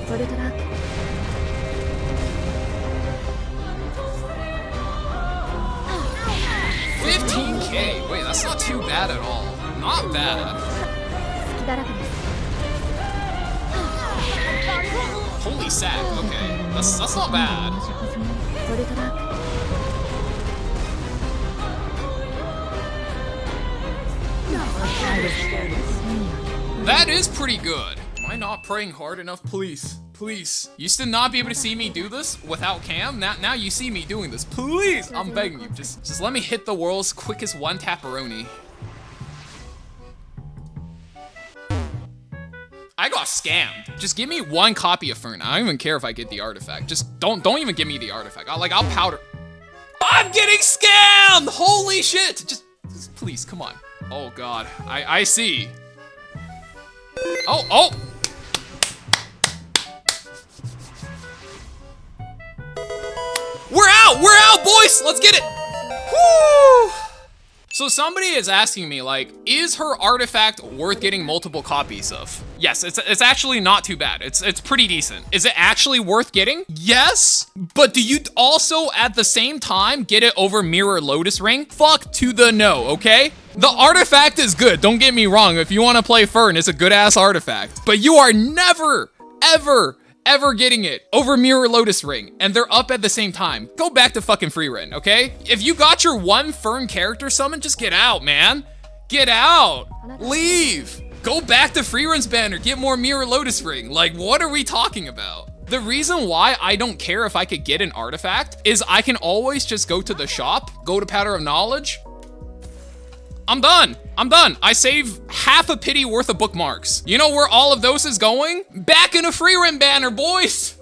$15K. Wait, that's not too bad at all. Not bad. Holy sack. Okay, that's not bad. That is pretty good. Am I not praying hard enough? Please, please. You used to not be able to see me do this without cam. Now you see me doing this. Please, I'm begging you. Just let me hit the world's quickest one tapperoni. I got scammed. Just give me one copy of Fern. I don't even care if I get the artifact. Just don't even give me the artifact. I'll powder. I'm getting scammed! Holy shit! Just please, come on. Oh god, I see. Oh! We're out, boys! Let's get it! Woo! So somebody is asking me, like, is her artifact worth getting multiple copies of? Yes, it's actually not too bad. It's pretty decent. Is it actually worth getting? Yes, but do you also at the same time get it over Mirror Lotus Ring? Fuck to the no, okay? The artifact is good, don't get me wrong. If you want to play Fern, it's a good ass artifact. But you are never, ever getting it over Mirror Lotus Ring, and they're up at the same time. Go back to fucking Frieren, okay? If you got your one Fern character summon, just get out, man. Get out. Leave. Go back to Frieren's banner, get more Mirror Lotus Ring. Like, what are we talking about? The reason why I don't care if I could get an artifact is I can always just go to the shop, go to Powder of Knowledge. I'm done. I save half a pity worth of bookmarks. You know where all of those is going? Back in a Frieren banner, boys.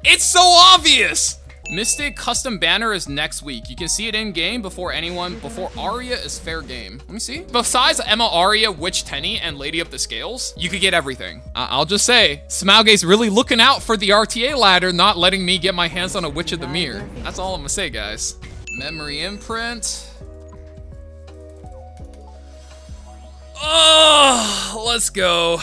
It's so obvious. Mystic custom banner is next week. You can see it in game before Arya is fair game. Let me see. Besides Emma, Arya, Witch Tenny, and Lady of the Scales, you could get everything. I'll just say, Smaugay's really looking out for the RTA ladder, not letting me get my hands on a Witch of the Mirror. That's all I'm gonna say, guys. Memory imprint. Oh, let's go.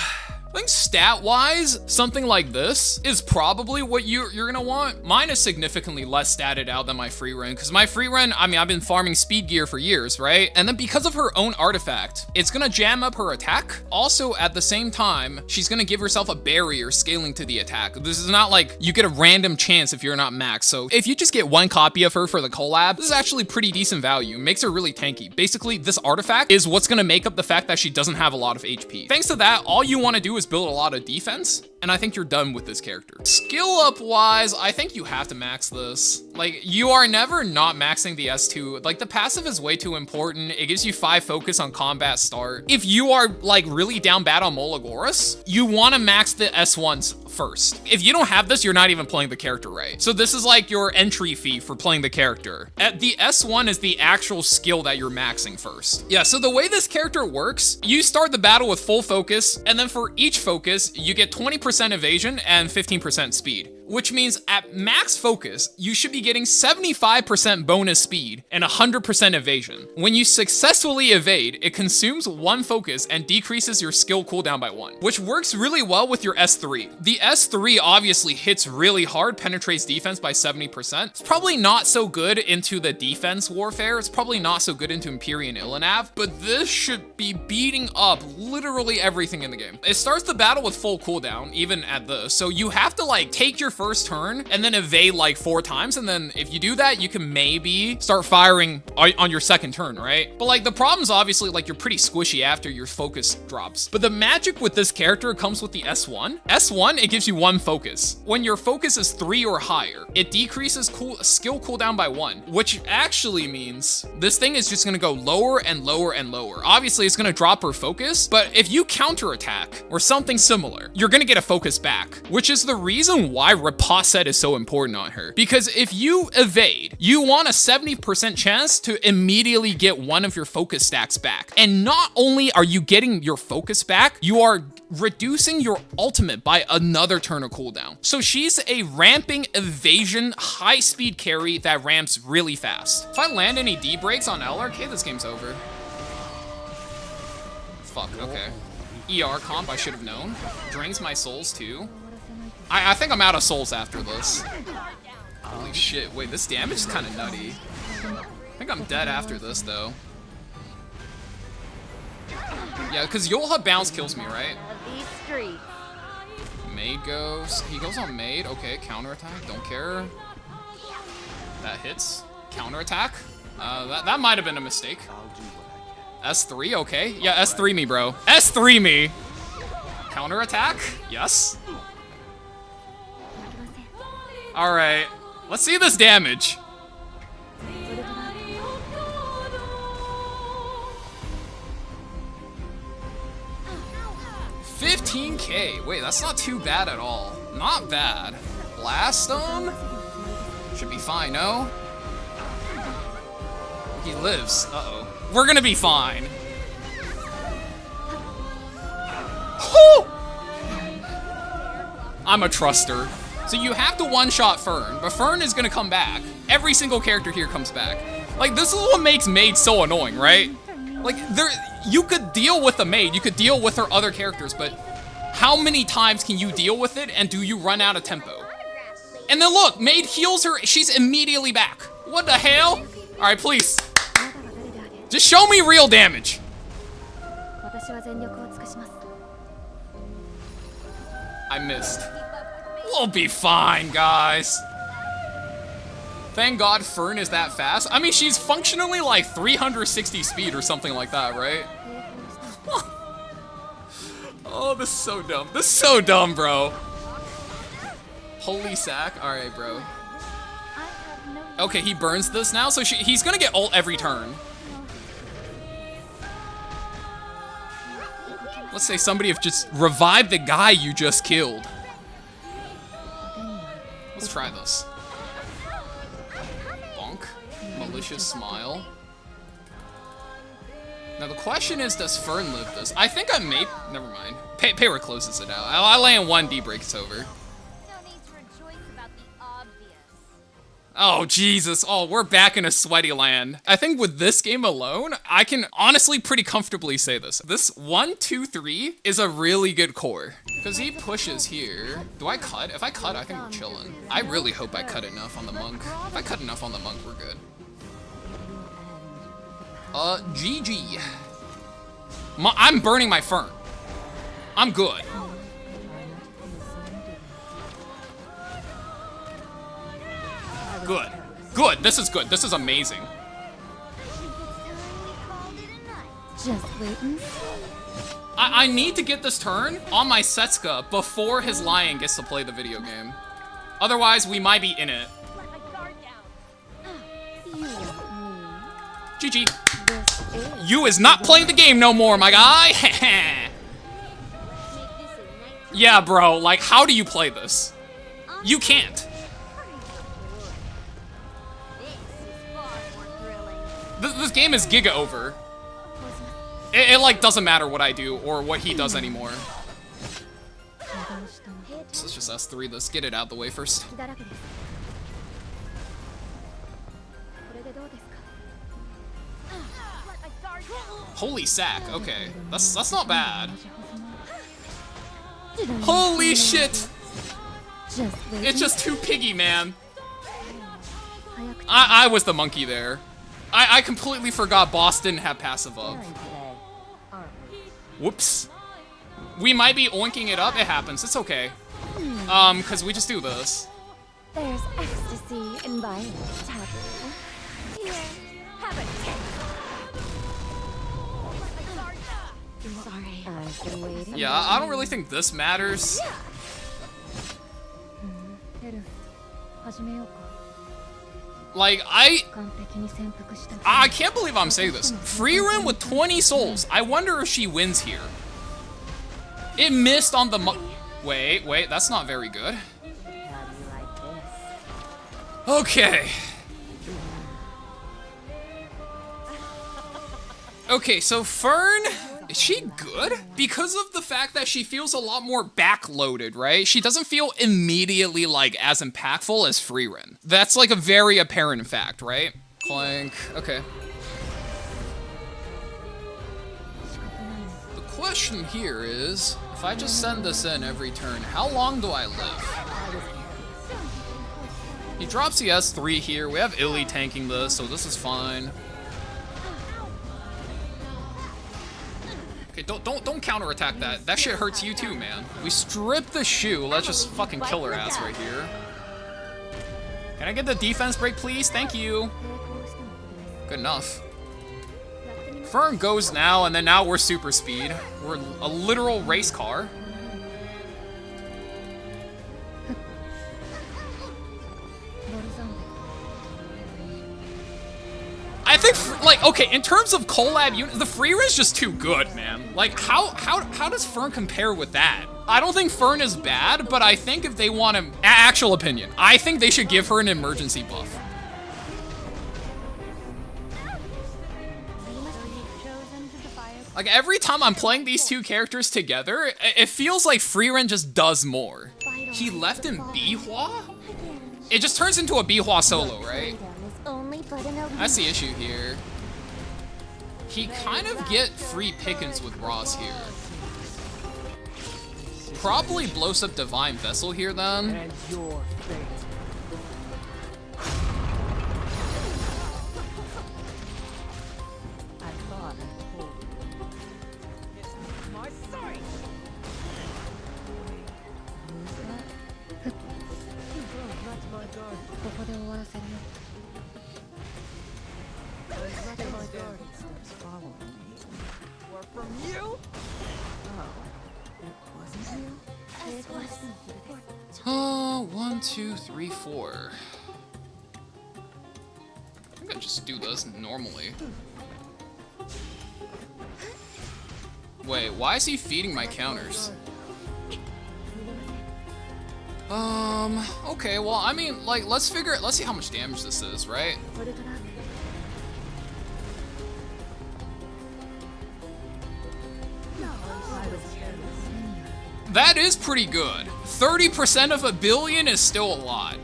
I think stat-wise, something like this is probably what you're gonna want. Mine is significantly less statted out than my Frieren, because my Frieren, I mean, I've been farming speed gear for years, right? And then because of her own artifact, it's gonna jam up her attack. Also, at the same time, she's gonna give herself a barrier scaling to the attack. This is not like you get a random chance if you're not max. So if you just get one copy of her for the collab, this is actually pretty decent value. It makes her really tanky. Basically, this artifact is what's gonna make up the fact that she doesn't have a lot of HP. Thanks to that, all you wanna do is build a lot of defense, and I think you're done with this character. Skill up wise, I think you have to max this. Like, you are never not maxing the S2. Like, the passive is way too important. It gives you 5 focus on combat start. If you are like really down bad on Molagoras, you want to max the S1s first. If you don't have this, you're not even playing the character right. So this is like your entry fee for playing the character. The S1 is the actual skill that you're maxing first. Yeah, so the way this character works, you start the battle with full focus, and then for each focus, you get 20% evasion and 15% speed. Which means at max focus, you should be getting 75% bonus speed and 100% evasion. When you successfully evade, it consumes 1 focus and decreases your skill cooldown by 1, which works really well with your S3. The S3 obviously hits really hard, penetrates defense by 70%. It's probably not so good into the defense warfare. It's probably not so good into Empyrean Illinav, but this should be beating up literally everything in the game. It starts the battle with full cooldown, even at this, so you have to like take your first turn and then evade like 4 times, and then if you do that, you can maybe start firing on your second turn, right? But like the problem's obviously like you're pretty squishy after your focus drops. But the magic with this character comes with the S1. S1, it gives you 1 focus. When your focus is 3 or higher, it decreases skill cooldown by 1, which actually means this thing is just gonna go lower and lower and lower. Obviously, it's gonna drop her focus, but if you counterattack or something similar, you're gonna get a focus back, which is the reason why Riposte is so important on her. Because if you evade, you want a 70% chance to immediately get 1 of your focus stacks back. And not only are you getting your focus back, you are reducing your ultimate by another turn of cooldown. So she's a ramping evasion high speed carry that ramps really fast. If I land any D breaks on LRK, this game's over. Fuck, okay. ER comp, I should have known. Drains my souls too. I think I'm out of souls after this. Holy shit, wait, this damage is kind of nutty. I think I'm dead after this though. Yeah, because Yolha bounce kills me, right? Maid goes. He goes on Maid. Okay, counterattack. Don't care. That hits. Counterattack. That might have been a mistake. S3, okay. Yeah, S3 me, bro. S3 me. Counterattack. Yes. All right. Let's see this damage. $15K. Wait, that's not too bad at all. Not bad. Blast him? Should be fine, no? He lives. Uh-oh. We're gonna be fine. Whew! I'm a truster. So you have to one-shot Fern, but Fern is gonna come back. Every single character here comes back. Like, this is what makes Maid so annoying, right? Like, you could deal with the Maid, you could deal with her other characters, but how many times can you deal with it and do you run out of tempo? And then look, Maid heals her, she's immediately back. What the hell? All right, please. Just show me real damage. I missed. We'll be fine, guys. Thank God Fern is that fast. I mean, she's functionally like 360 speed or something like that, right? Oh, this is so dumb. This is so dumb, bro. Holy sack. All right, bro. Okay, he burns this now, so he's gonna get ult every turn. Let's say somebody have just revived the guy you just killed. Let's try this. Bonk. Malicious smile. Now the question is, does Fern live this? I think I may. Never mind. Payra closes it out. I land one D-break, it's over. Oh, Jesus. Oh, we're back in a sweaty land. I think with this game alone, I can honestly pretty comfortably say this. This 1, 2, 3 is a really good core. Because he pushes here. Do I cut? If I cut, I think we're chilling. I really hope I cut enough on the monk. If I cut enough on the monk, we're good. GG. I'm burning my Fern. I'm good. Good. Good. This is good. This is amazing. Just waiting. I need to get this turn on my Setsuka before his lion gets to play the video game. Otherwise, we might be in it. GG. You is not playing the game no more, my guy. Yeah, bro. Like, how do you play this? You can't. This game is giga over. It like doesn't matter what I do or what he does anymore. So let's just S3 this. Get it out the way first. Holy sack. Okay, that's not bad. Holy shit! It's just too piggy, man. I was the monkey there. I completely forgot boss didn't have passive up. Whoops. We might be oinking it up. It happens. It's okay. Because we just do this. There's ecstasy in violent taboo. Here, have it. Sorry. I've been waiting. Yeah, I don't really think this matters. Like, I can't believe I'm saying this. Frieren with 20 souls. I wonder if she wins here. It missed on the Wait, that's not very good. Okay. Okay, so Fern, is she good? Because of the fact that she feels a lot more backloaded, right? She doesn't feel immediately like as impactful as Frieren. That's like a very apparent fact, right? Clank, okay. The question here is, if I just send this in every turn, how long do I live? He drops the S3 here. We have Illy tanking this, so this is fine. Okay, don't counterattack that. That shit hurts you too, man. We strip the shoe. Let's just fucking kill her ass right here. Can I get the defense break, please? Thank you. Good enough. Fern goes now, and then now we're super speed. We're a literal race car. I think, like, okay, in terms of collab units, the Frieren's just too good, man. Like, how does Fern compare with that? I don't think Fern is bad, but I think if they want him, actual opinion, I think they should give her an emergency buff. Like, every time I'm playing these two characters together, it feels like Frieren just does more. He left in Bihua? It just turns into a Bihua solo, right? That's the issue here. He kind of get free pickings with Ross here. Probably blows up Divine Vessel here then. And your fate. I thought I told you. It's my sight. You broke my guard. My guard starts following me. Or from you? Oh, it wasn't you? It was. Oh, 1, 2, 3, 4. I think I just do this normally. Wait, why is he feeding my counters? Okay, well, I mean, like, let's see how much damage this is, right? That is pretty good. 30% of 1 billion is still a lot.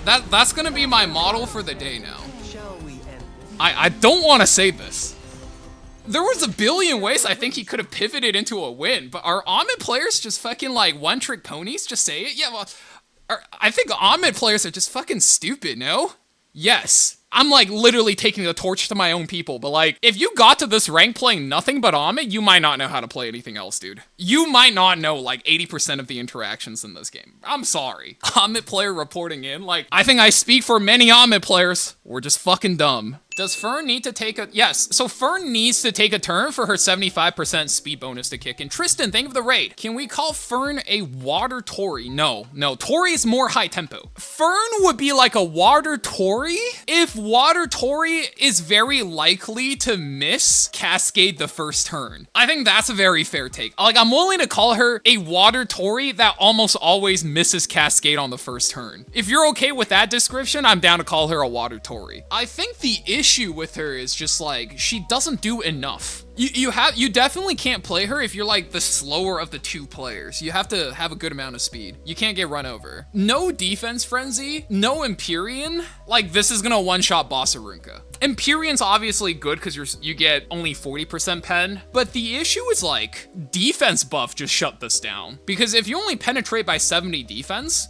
That's gonna be my model for the day now. Shall we end? I don't want to say this. There was 1 billion ways I think he could have pivoted into a win, but are Ahmed players just fucking like one-trick ponies? Just say it? Yeah, well, I think Ahmed players are just fucking stupid, no? Yes. I'm like literally taking the torch to my own people, but like, if you got to this rank playing nothing but Ahmed, you might not know how to play anything else, dude. You might not know like 80% of the interactions in this game. I'm sorry. Ahmed player reporting in, like, I think I speak for many Ahmed players. We're just fucking dumb. Does Fern need to take a... Yes, so Fern needs to take a turn for her 75% speed bonus to kick in. Tristan, think of the raid. Can we call Fern a water Tori? No, Tori is more high tempo. Fern would be like a water Tori if water Tori is very likely to miss Cascade the first turn. I think that's a very fair take. Like, I'm willing to call her a water Tori that almost always misses Cascade on the first turn. If you're okay with that description, I'm down to call her a water Tori. I think the issue with her is just like, she doesn't do enough. You definitely can't play her if you're like the slower of the two players. You have to have a good amount of speed. You can't get run over. No defense frenzy, no Empyrean. Like, this is gonna one-shot boss Arunca. Empyrean's obviously good because you get only 40% pen, but the issue is like, defense buff just shut this down. Because if you only penetrate by 70 defense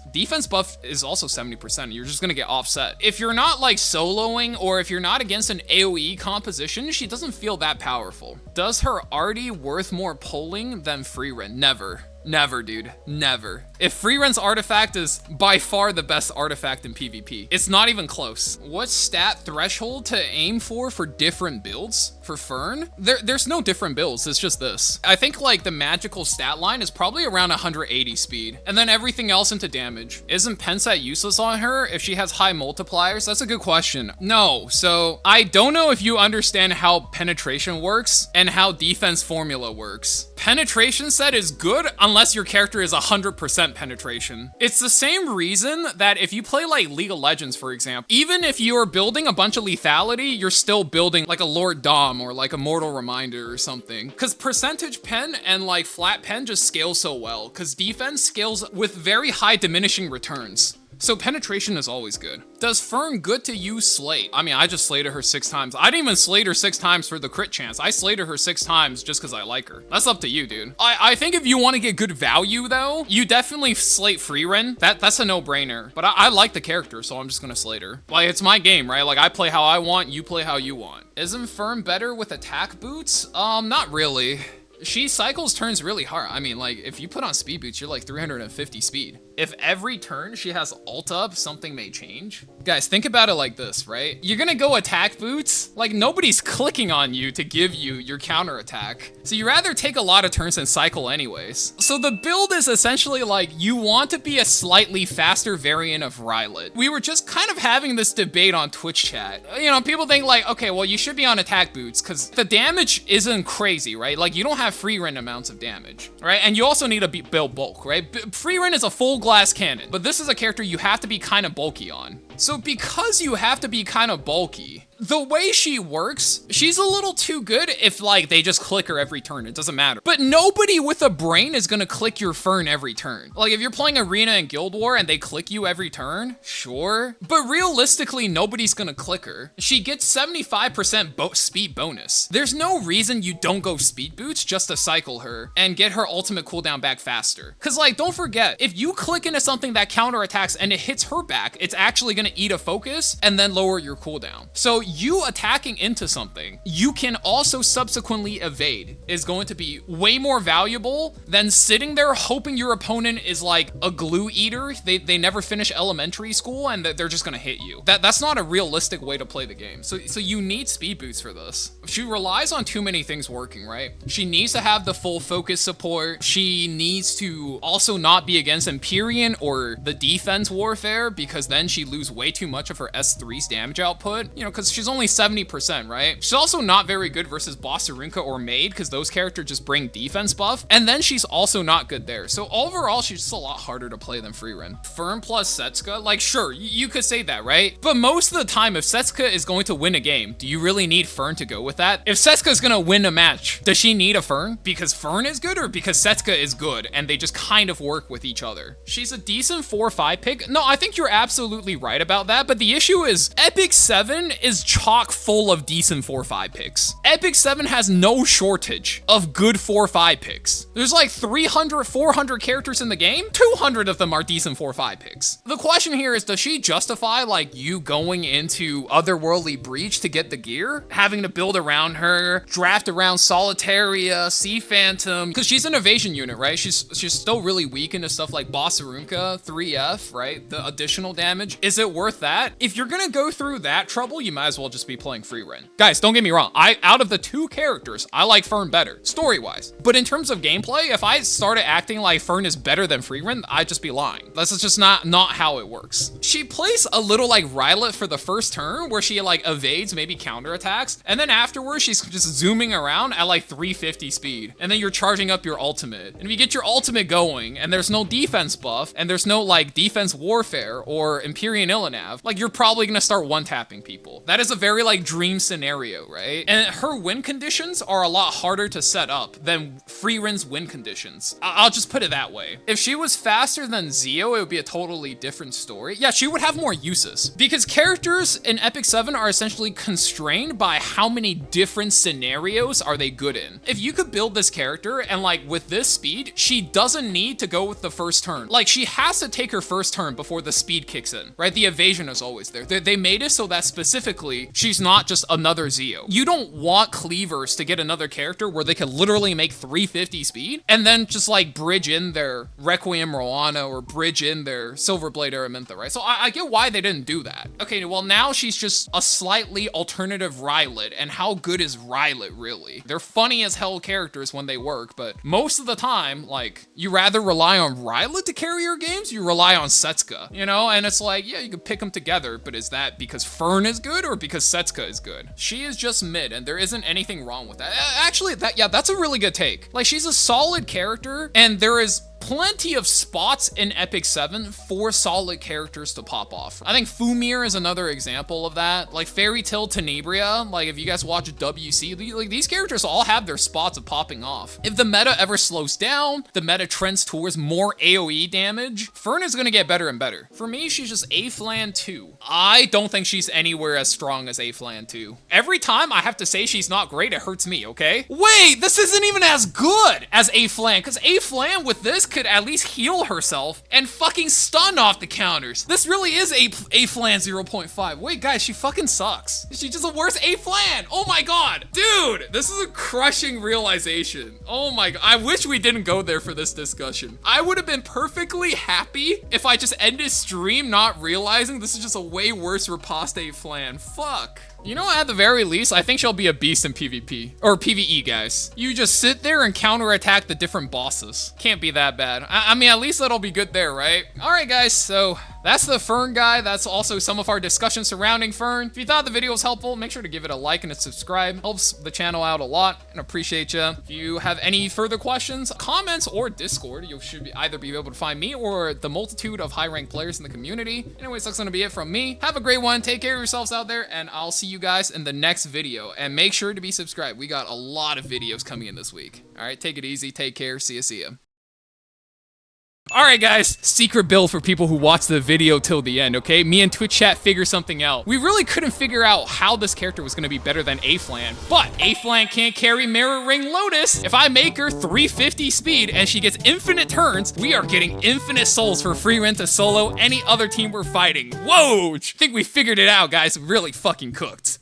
buff is also 70%. You're just gonna get offset. If you're not like soloing or if you're not against an AoE composition, she doesn't feel that powerful. Does her arty worth more pulling than Frieren? Never. Never, dude. Never. If Frieren's artifact is by far the best artifact in PvP, it's not even close. What stat threshold to aim for different builds? For Fern? There's no different builds, it's just this. I think like the magical stat line is probably around 180 speed, and then everything else into damage. Isn't Pensat useless on her if she has high multipliers? That's a good question. No, so I don't know if you understand how penetration works and how defense formula works. Penetration set is good unless your character is 100% penetration. It's the same reason that if you play like League of Legends, for example, even if you're building a bunch of lethality, you're still building like a Lord Dom or like a Mortal Reminder or something. Because percentage pen and like flat pen just scale so well because defense scales with very high diminishing returns. So penetration is always good. Does Fern good to use slate? I mean, I just slated her 6 times. I didn't even slate her 6 times for the crit chance. I slated her 6 times just because I like her. That's up to you, dude. I think if you want to get good value though, you definitely slate Frieren. That's a no-brainer. But I like the character, so I'm just gonna slate her. Like, it's my game, right? Like, I play how I want, you play how you want. Isn't Fern better with attack boots? Not really. She cycles turns really hard. I mean, like, if you put on speed boots, you're like 350 speed. If every turn she has ult up, something may change. Guys, think about it like this, right? You're gonna go attack boots, like nobody's clicking on you to give you your counter attack. So you rather take a lot of turns than cycle anyways. So the build is essentially like, you want to be a slightly faster variant of Rylet. We were just kind of having this debate on Twitch chat. You know, people think like, okay, well, you should be on attack boots because the damage isn't crazy, right? Like, you don't have Frieren amounts of damage, right? And you also need to build bulk, right? Frieren is a full glass cannon, but this is a character you have to be kind of bulky on. So because you have to be kind of bulky, the way she works, she's a little too good if like they just click her every turn, it doesn't matter. But nobody with a brain is gonna click your Fern every turn. Like if you're playing Arena and Guild War and they click you every turn, sure. But realistically, nobody's gonna click her. She gets 75% speed bonus. There's no reason you don't go speed boots just to cycle her and get her ultimate cooldown back faster. Cause like, don't forget, if you click into something that counterattacks and it hits her back, it's actually gonna eat a focus and then lower your cooldown. So you attacking into something you can also subsequently evade is going to be way more valuable than sitting there hoping your opponent is like a glue eater. They never finish elementary school and they're just gonna hit you. That's not a realistic way to play the game. So you need speed boots for this. She relies on too many things working, right? She needs to have the full focus support. She needs to also not be against Empyrean or the defense warfare because then she lose way too much of her S3's damage output, you know, because she's only 70%, right? She's also not very good versus Bossarunka or Maid because those characters just bring defense buff. And then she's also not good there. So overall, she's just a lot harder to play than Frieren. Fern plus Setsuka, like sure, you could say that, right? But most of the time, if Setsuka is going to win a game, do you really need Fern to go with that? If Setsuka is going to win a match, does she need a Fern? Because Fern is good or because Setsuka is good and they just kind of work with each other? She's a decent 4-5 pick. No, I think you're absolutely right about that. But the issue is Epic 7 is chock full of decent 4-5 picks. Epic 7 has no shortage of good 4-5 picks. There's like 300, 400 characters in the game. 200 of them are decent 4-5 picks. The question here is, does she justify like you going into Otherworldly Breach to get the gear? Having to build around her, draft around Solitaria, Sea Phantom, because she's an evasion unit, right? She's still really weak into stuff like Bossarunka, 3F, right? The additional damage. Is it worth that? If you're gonna go through that trouble, you might as well just be playing Frieren. Guys, don't get me wrong. Out of the two characters, I like Fern better, story-wise. But in terms of gameplay, if I started acting like Fern is better than Frieren, I'd just be lying. That's just not how it works. She plays a little like Rylet for the first turn, where she like evades, maybe counterattacks, and then afterwards, she's just zooming around at like 350 speed. And then you're charging up your ultimate. And if you get your ultimate going, and there's no defense buff, and there's no like defense warfare or Empyrean Illinav, like you're probably gonna start one-tapping people. That is a very like dream scenario, right? And her win conditions are a lot harder to set up than Frieren's win conditions. I'll just put it that way. If she was faster than Zio, it would be a totally different story. Yeah, she would have more uses because characters in Epic 7 are essentially constrained by how many different scenarios are they good in. If you could build this character and like with this speed, she doesn't need to go with the first turn. Like she has to take her first turn before the speed kicks in, right? The evasion is always there. They made it so that specifically she's not just another Zio. You don't want cleavers to get another character where they can literally make 350 speed and then just like bridge in their Requiem Roana or bridge in their Silverblade Araminta, right? So I get why they didn't do that. Okay, well now she's just a slightly alternative Rylet, and how good is Rylet really? They're funny as hell characters when they work, but most of the time, like, you rather rely on Rylet to carry your games, you rely on Setsuka, you know? And it's like, yeah, you can pick them together, but is that because Fern is good or because Setsuka is good? She is just mid, and there isn't anything wrong with that. Actually, that's a really good take. Like, she's a solid character, and there is plenty of spots in Epic 7 for solid characters to pop off. I think Fumir is another example of that. Like Fairy Tail Tenebria, like if you guys watch WC, like these characters all have their spots of popping off. If the meta ever slows down, the meta trends towards more AoE damage, Fern is gonna get better and better. For me, she's just A-Flan 2. I don't think she's anywhere as strong as A-Flan 2. Every time I have to say she's not great, it hurts me, okay? Wait, this isn't even as good as A-Flan, because A-Flan with this could at least heal herself and fucking stun off the counters. This really is A-Flan 0.5. Wait, guys, she fucking sucks. She's just a worse A-Flan. Oh my god. Dude, this is a crushing realization. Oh my god. I wish we didn't go there for this discussion. I would have been perfectly happy if I just ended stream not realizing this is just a way worse riposte A-Flan. Fuck. You know, at the very least, I think she'll be a beast in PvP. Or PvE, guys. You just sit there and counterattack the different bosses. Can't be that bad. I mean, at least that'll be good there, right? Alright, guys, so that's the Fern guy. That's also some of our discussion surrounding Fern. If you thought the video was helpful, make sure to give it a like and a subscribe. Helps the channel out a lot and appreciate you. If you have any further questions, comments, or Discord, you should either be able to find me or the multitude of high-ranked players in the community. Anyways, that's gonna be it from me. Have a great one. Take care of yourselves out there, and I'll see you guys in the next video. And make sure to be subscribed. We got a lot of videos coming in this week. All right, take it easy. Take care. See ya. Alright guys, secret build for people who watch the video till the end, okay? Me and Twitch chat figure something out. We really couldn't figure out how this character was gonna be better than A-Flan, but A-Flan can't carry Mirror Ring Lotus. If I make her 350 speed and she gets infinite turns, we are getting infinite souls for Frieren to solo any other team we're fighting. Whoa! I think we figured it out, guys. Really fucking cooked.